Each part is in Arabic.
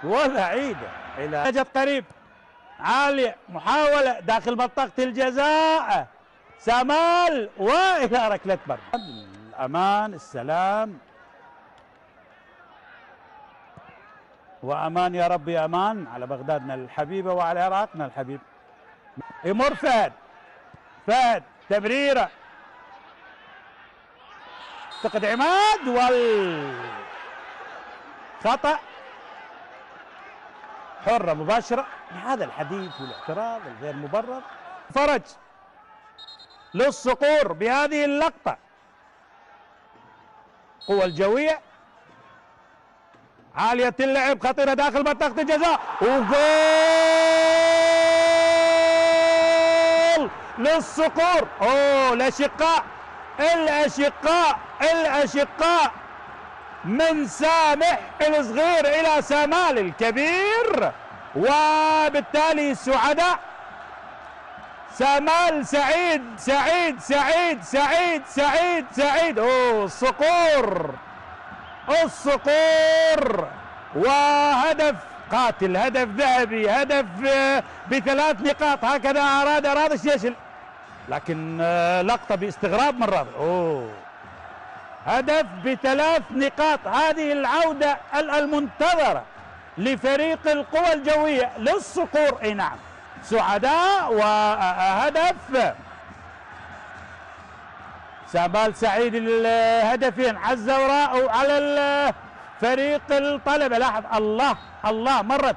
وبعيدة إلى جت قريب عالية، محاولة داخل منطقة الجزاء، سامال وإلى ركلة مرمى. الأمان، السلام وأمان يا رب، يا أمان على بغدادنا الحبيبة وعلى عراقنا الحبيب. يمر فهد تمريرة، اعتقد عماد والخطأ، حرة مباشرة. هذا الحديث والاعتراض الغير مبرر. فرج للصقور بهذه اللقطة، قوة الجوية عالية اللعب، خطيرة داخل منطقة الجزاء، وجول للصقور. اوه الاشقاء من سامح الصغير الى سامال الكبير، وبالتالي سعداء. سامال سعيد. اوه الصقور وهدف قاتل، هدف ذهبي، هدف ب3 نقاط. هكذا اراد الشيشل، لكن لقطة باستغراب من راضي. هدف ب3 نقاط. هذه العودة المنتظرة لفريق القوى الجوية للصقور. اي نعم، سعداء وهدف. سامال سعيد الهدفين عالزوراء على فريق الطلبة. لاحظ الله مرت،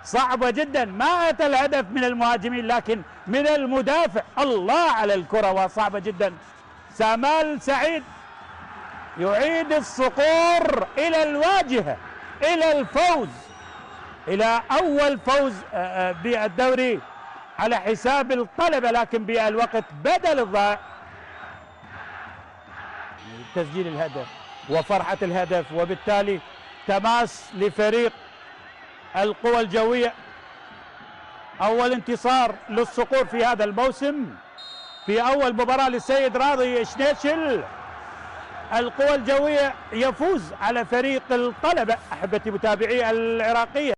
صعبة جدا. ما أتى الهدف من المهاجمين لكن من المدافع. الله على الكرة وصعبة جدا. سامال سعيد يعيد الصقور إلى الواجهة، إلى الفوز، إلى أول فوز بالدوري على حساب الطلبة، لكن بالوقت بدل الضائع. تسجيل الهدف وفرحة الهدف، وبالتالي تماس لفريق القوى الجوية. أول انتصار للصقور في هذا الموسم في أول مباراة للسيد راضي شنيشل. القوى الجوية يفوز على فريق الطلبة. أحبتي متابعي العراقية.